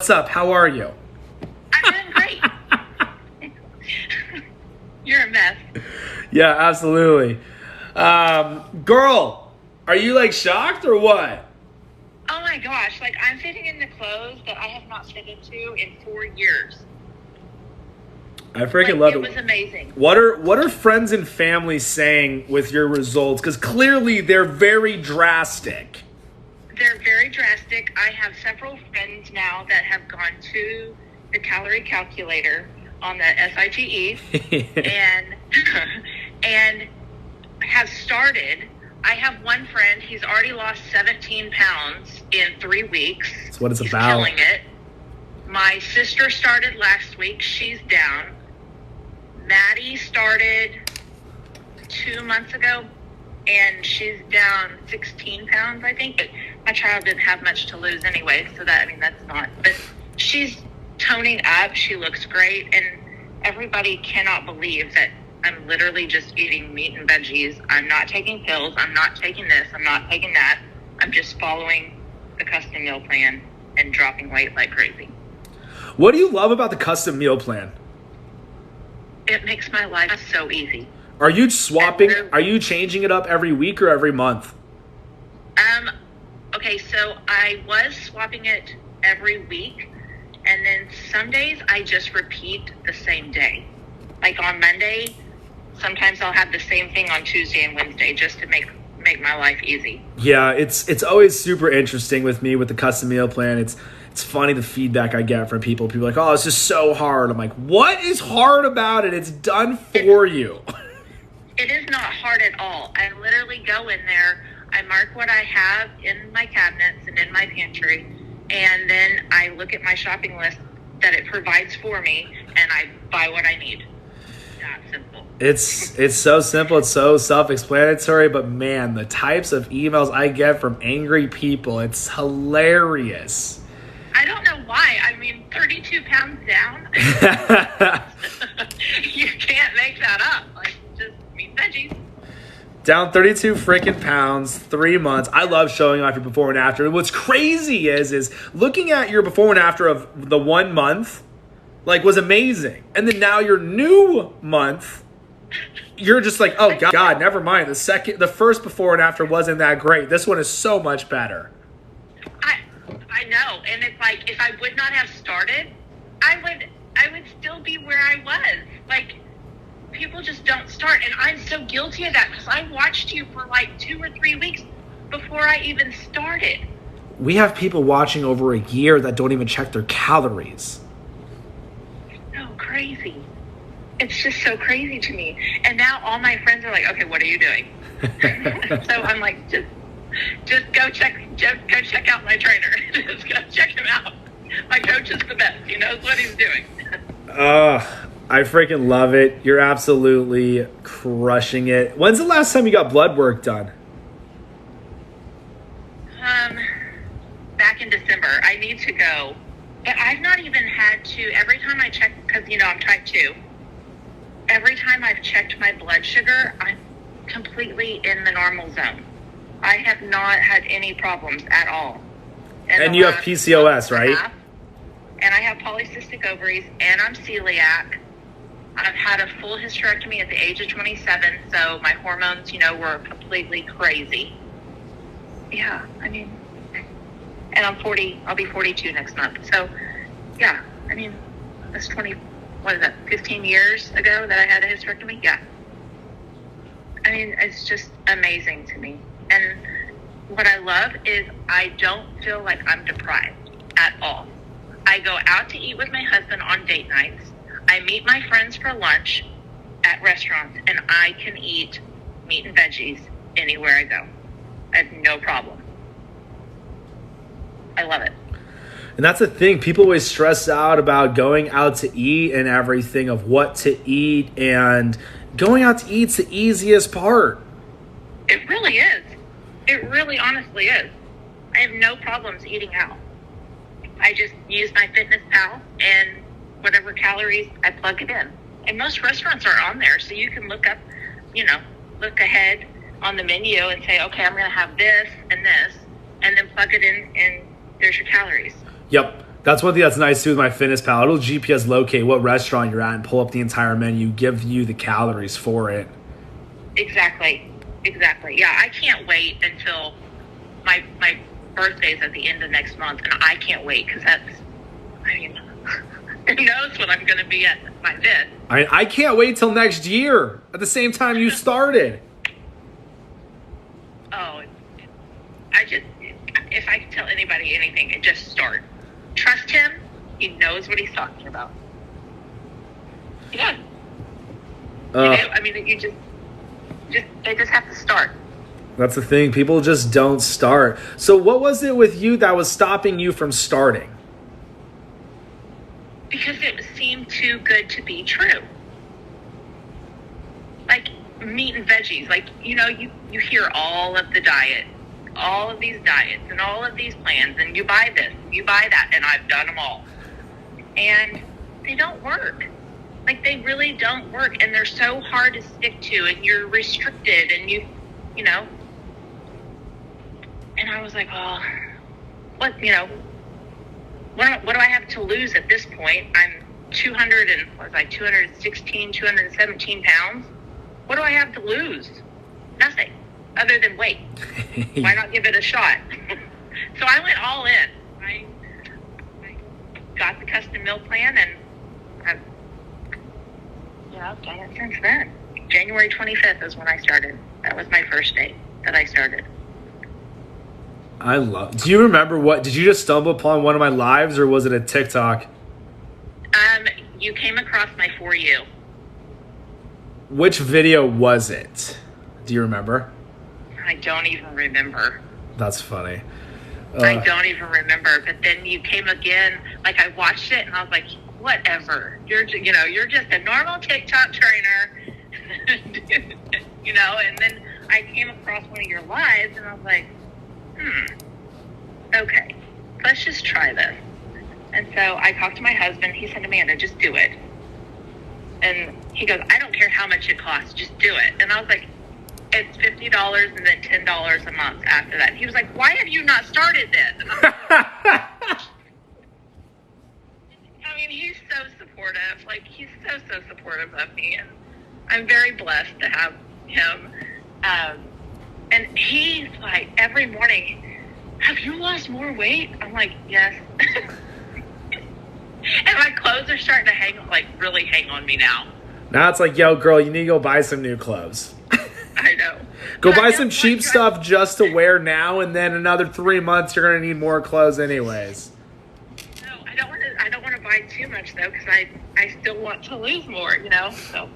What's up? How are you? I'm doing great. You're a mess. Yeah, absolutely. Girl, are you like shocked or what? Oh my gosh, like I'm fitting into clothes that I have not fit into in 4 years. I freaking love it. It was amazing. What are friends and family saying with your results? Because clearly they're very drastic. They're very drastic. I have several friends now that have gone to the calorie calculator on the SITE and have started. I have one friend, he's already lost 17 pounds in 3 weeks. That's what it's He's about. killing it. My sister started last week. She's down. Maddie started 2 months ago, and she's down 16 pounds, I think. But my child didn't have much to lose anyway, so that's not. But she's toning up. She looks great, and everybody cannot believe that I'm literally just eating meat and veggies. I'm not taking pills. I'm not taking this. I'm not taking that. I'm just following the custom meal plan and dropping weight like crazy. What do you love about the custom meal plan? It makes my life so easy. Are you swapping? Are you changing it up every week or every month? Okay, so I was swapping it every week, and then some days I just repeat the same day. Like on Monday, sometimes I'll have the same thing on Tuesday and Wednesday just to make my life easy. Yeah, it's always super interesting with me with the custom meal plan. It's funny the feedback I get from people. People are like, oh, it's just so hard. I'm like, what is hard about it? It's done for you. It is not hard at all. I literally go in there, I mark what I have in my cabinets and in my pantry, and then I look at my shopping list that it provides for me, and I buy what I need. That simple. It's so simple. It's so self-explanatory. But man, the types of emails I get from angry people, it's hilarious. I don't know why. I mean, 32 pounds down. You can't make that up. Like, just meat veggies. Down 32 freaking pounds, 3 months. I love showing off your before and after. And what's crazy is looking at your before and after of the 1 month, like, was amazing. And then now your new month, you're just like, oh God, never mind. The first before and after wasn't that great. This one is so much better. I know, and it's like if I would not have started, I would still be where I was. Like, people just don't start, and I'm so guilty of that because I watched you for like 2 or 3 weeks before I even started. We have people watching over a year that don't even check their calories. So crazy. It's just so crazy to me. And now all my friends are like, okay, what are you doing? So I'm like, just go check out my trainer. Just go check him out. My coach is the best. He knows what he's doing. I freaking love it. You're absolutely crushing it. When's the last time you got blood work done? Back in December. I need to go. But I've not even had to, every time I check, because, I'm type 2, every time I've checked my blood sugar, I'm completely in the normal zone. I have not had any problems at all. And you have PCOS, right? And I have polycystic ovaries, and I'm celiac. I've had a full hysterectomy at the age of 27, so my hormones, were completely crazy. Yeah, I mean, and I'm 40, I'll be 42 next month. So, yeah, I mean, that's 15 years ago that I had a hysterectomy? Yeah. I mean, it's just amazing to me. And what I love is I don't feel like I'm deprived at all. I go out to eat with my husband on date nights. I meet my friends for lunch at restaurants, and I can eat meat and veggies anywhere I go. I have no problem. I love it. And that's the thing. People always stress out about going out to eat and everything of what to eat. And going out to eat's the easiest part. It really is. It really honestly is. I have no problems eating out. I just use my Fitness Pal, and whatever calories, I plug it in. And most restaurants are on there, so you can look up, look ahead on the menu and say, okay, I'm going to have this, and then plug it in, and there's your calories. Yep. That's one thing that's nice too with my Fitness Pal. It'll GPS locate what restaurant you're at and pull up the entire menu, give you the calories for it. Exactly. Yeah, I can't wait until my birthday's at the end of next month, and I can't wait because who knows what I'm going to be at by then. I can't wait till next year at the same time you started. Oh, if I can tell anybody anything, just start. Trust him. He knows what he's talking about. Yeah. They just have to start. That's the thing. People just don't start. So what was it with you that was stopping you from starting? Because it seemed too good to be true. Like meat and veggies. Like, you hear all of the diet, all of these diets and all of these plans, and you buy this, you buy that, and I've done them all. And they don't work. Like, they really don't work, and they're so hard to stick to, and you're restricted, and you know. And I was like, well, what do I have to lose at this point? I'm 217 pounds. What do I have to lose? Nothing, other than weight. Why not give it a shot? So I went all in. I got the custom meal plan, and I've done it since then. January 25th is when I started. That was my first date that I started. Do you remember did you just stumble upon one of my lives, or was it a TikTok? You came across my For You. Which video was it? Do you remember? I don't even remember. That's funny. I don't even remember. But then you came again. Like, I watched it and I was like, whatever. You're just a normal TikTok trainer. And then I came across one of your lives and I was like, okay, let's just try this. And so I talked to my husband. He said, Amanda, just do it. And he goes, I don't care how much it costs, just do it. And I was like, it's $50 and then $10 a month after that. He was like, why have you not started this? And I mean, he's so supportive. Like, he's so supportive of me. And I'm very blessed to have him. And he's like, every morning, have you lost more weight? I'm like, yes. And my clothes are starting to really hang on me now. Now it's like, yo, girl, you need to go buy some new clothes. I know. Go buy some cheap stuff just to wear now, and then another 3 months you're going to need more clothes anyways. No, I don't want to buy too much, though, because I still want to lose more, so.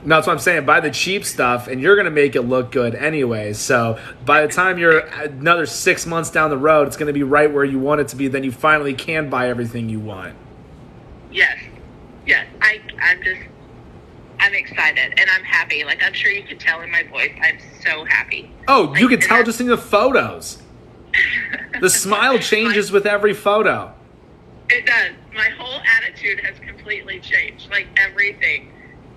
No, that's what I'm saying. Buy the cheap stuff, and you're going to make it look good anyway. So by the time you're another 6 months down the road, it's going to be right where you want it to be. Then you finally can buy everything you want. Yes. I'm excited, and I'm happy. Like, I'm sure you can tell in my voice, I'm so happy. Oh, you can tell just in the photos. The smile changes with every photo. It does. My whole attitude has completely changed, like everything.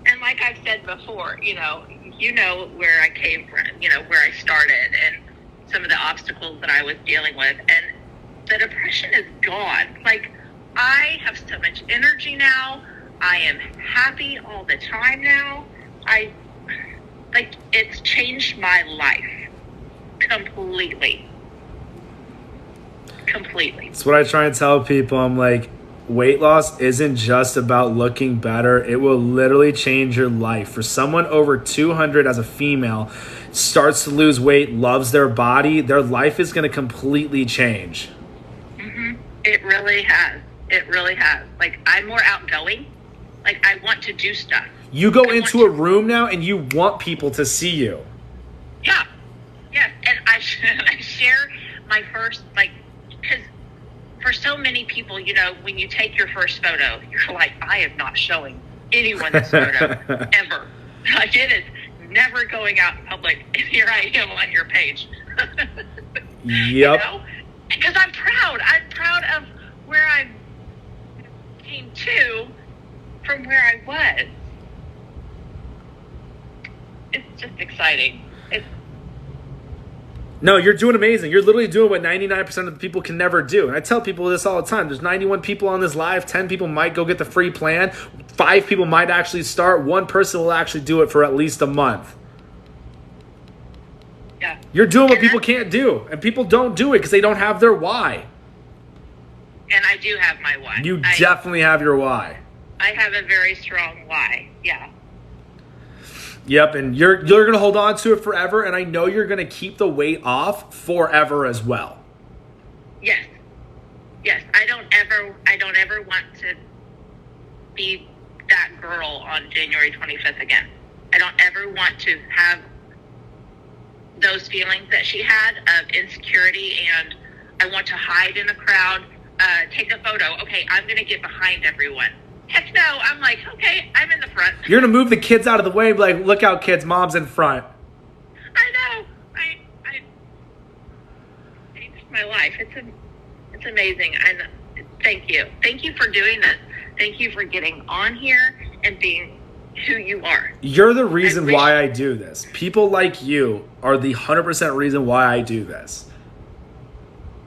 And like I've said before, where I came from, where I started and some of the obstacles that I was dealing with. And the depression is gone. Like, I have so much energy now. I am happy all the time now. It's changed my life completely. That's what I try and tell people. I'm like, weight loss isn't just about looking better. It will literally change your life. For someone over 200 as a female, starts to lose weight, loves their body, their life is going to completely change. Mm-hmm. It really has. Like, I'm more outgoing. Like, I want to do stuff. You go into a room now and you want people to see you. Yeah. Yes. And I share my first, because for so many people, when you take your first photo, you're like, I am not showing anyone this photo ever. Like, it is never going out in public. And here I am on your page. Yep. Because I'm proud. I'm proud of where I came to from where I was. It's just exciting. No, you're doing amazing. You're literally doing what 99% of the people can never do. And I tell people this all the time. There's 91 people on this live. 10 people might go get the free plan. 5 people might actually start. 1 person will actually do it for at least a month. Yeah. You're doing what people can't do. And people don't do it because they don't have their why. And I do have my why. You definitely have your why. I have a very strong why. Yeah. Yep, and you're going to hold on to it forever, and I know you're going to keep the weight off forever as well. Yes. Yes, I don't ever want to be that girl on January 25th again. I don't ever want to have those feelings that she had of insecurity and I want to hide in a crowd, take a photo. Okay, I'm going to get behind everyone. Heck no, I'm like, okay, I'm in the front. You're going to move the kids out of the way and be like, look out, kids, mom's in front. I know. It's my life. It's amazing. And thank you. Thank you for doing this. Thank you for getting on here and being who you are. You're the reason why I do this. People like you are the 100% reason why I do this.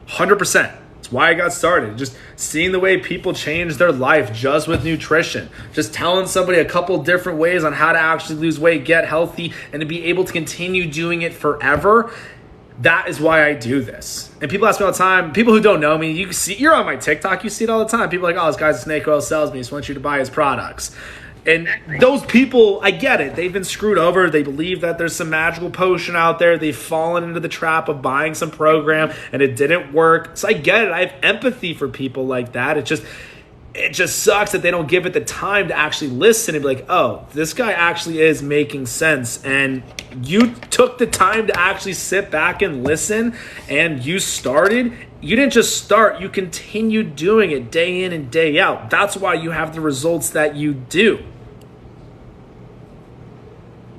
100%. It's why I got started. Just seeing the way people change their life just with nutrition. Just telling somebody a couple different ways on how to actually lose weight, get healthy, and to be able to continue doing it forever. That is why I do this. And people ask me all the time, people who don't know me, you're on my TikTok, you see it all the time. People are like, oh, this guy's a snake oil salesman. He just wants you to buy his products. And those people, I get it. They've been screwed over. They believe that there's some magical potion out there. They've fallen into the trap of buying some program and it didn't work. So I get it. I have empathy for people like that. It just sucks that they don't give it the time to actually listen and be like, oh, this guy actually is making sense. And you took the time to actually sit back and listen and you started. You didn't just start, you continued doing it day in and day out. That's why you have the results that you do.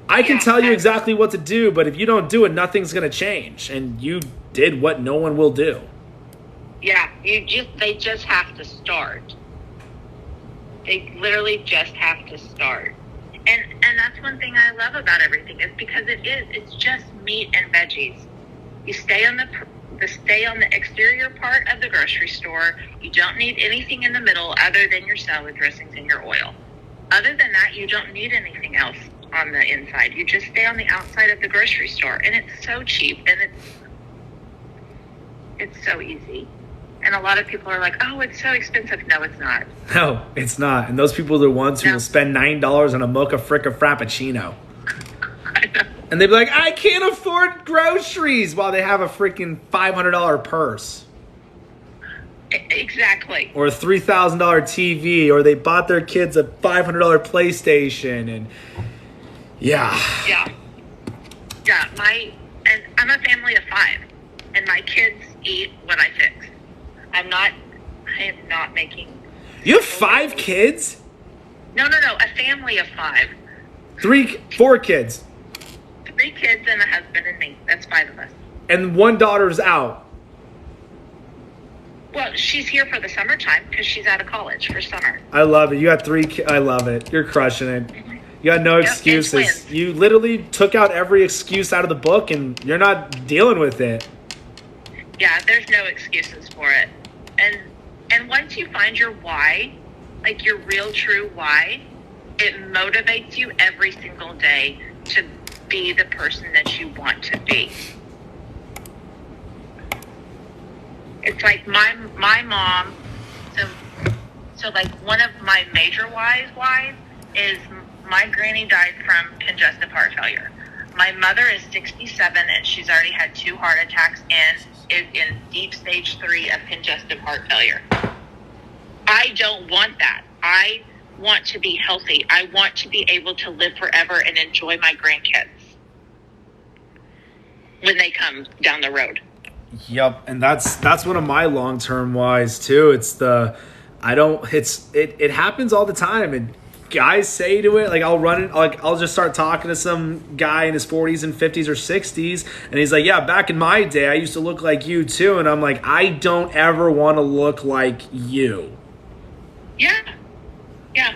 I can tell you exactly what to do, but if you don't do it, nothing's going to change. And you did what no one will do. Yeah, they just have to start. They literally just have to start. And that's one thing I love about everything is because it's just meat and veggies. You stay on the exterior part of the grocery store. You don't need anything in the middle other than your salad dressings and your oil. Other than that, you don't need anything else on the inside. You just stay on the outside of the grocery store. And it's so cheap and it's so easy. And a lot of people are like, oh, it's so expensive. No, it's not. No, it's not. And those people are the ones who will spend $9 on a mocha fricka frappuccino. I know. And they'd be like, I can't afford groceries while they have a freaking $500 purse. Exactly. Or a $3,000 TV, or they bought their kids a $500 PlayStation. And yeah. Yeah. And I'm a family of 5. And my kids eat what I fix. I am not making... You have 5 kids? No. A family of 5. 4 kids. 3 kids and a husband and me. That's 5 of us. And 1 daughter's out. Well, she's here for the summertime because she's out of college for summer. I love it. You got 3 kids. I love it. You're crushing it. You got no excuses. You literally took out every excuse out of the book and you're not dealing with it. Yeah, there's no excuses for it. And once you find your why, like your real true why, it motivates you every single day to be the person that you want to be. It's like my mom, so like one of my major whys is my granny died from congestive heart failure. My mother is 67 and she's already had 2 heart attacks and is in deep stage 3 of congestive heart failure. I don't want that. I want to be healthy. I want to be able to live forever and enjoy my grandkids when they come down the road. Yep, and that's one of my long-term whys too. It happens all the time, and guys say to it, like I'll just start talking to some guy in his 40s and 50s or 60s, and he's like, yeah, back in my day I used to look like you too, and I'm like, I don't ever want to look like you. Yeah,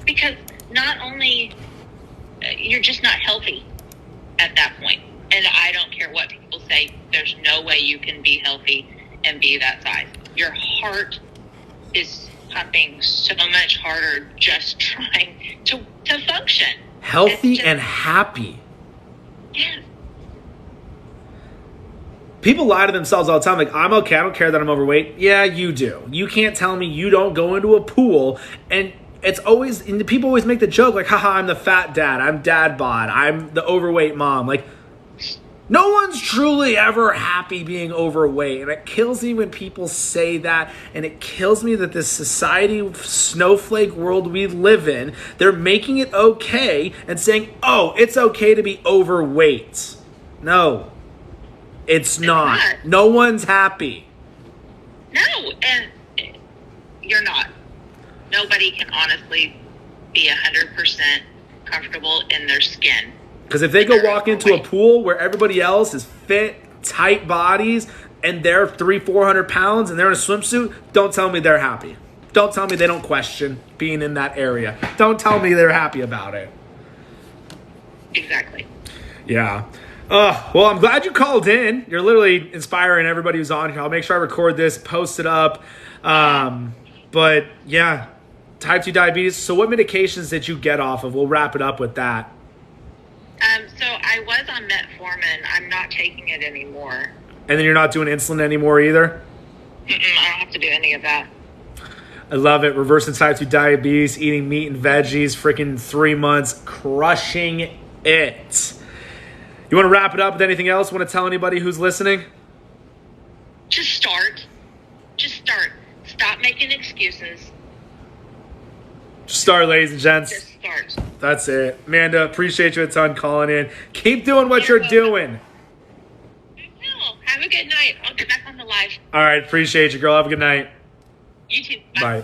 because not only you're just not healthy at that point, and I don't care what people say there's no way you can be healthy and be that size. Your heart is pumping so much harder just trying to function. Healthy and happy. Yes. People lie to themselves all the time. Like, I'm okay. I don't care that I'm overweight. Yeah, you do. You can't tell me you don't go into a pool. And it's always, and people always make the joke like, haha, I'm the fat dad. I'm dad bod. I'm the overweight mom. Like, no one's truly ever happy being overweight. And it kills me when people say that. And it kills me that this society, snowflake world we live in, they're making it okay and saying, oh, it's okay to be overweight. No, it's not. No one's happy. No, and you're not. Nobody can honestly be 100% comfortable in their skin. Because if they go walk into a pool where everybody else is fit, tight bodies, and they're 300-400 pounds and they're in a swimsuit, don't tell me they're happy. Don't tell me they don't question being in that area. Don't tell me they're happy about it. Exactly. Yeah. Well, I'm glad you called in. You're literally inspiring everybody who's on here. I'll make sure I record this, post it up. But yeah, type 2 diabetes. So what medications did you get off of? We'll wrap it up with that. So I was on metformin. I'm not taking it anymore. And then you're not doing insulin anymore either? I don't have to do any of that. I love it. Reversing type 2 diabetes, eating meat and veggies, freaking 3 months, crushing it. You want to wrap it up with anything else? Want to tell anybody who's listening? Just start. Just start. Stop making excuses. Just start, ladies and gents. Just start. That's it. Amanda, appreciate you a ton calling in. Keep doing what you're doing. I will. Have a good night. I'll get back on the live. All right. Appreciate you, girl. Have a good night. You too. Bye.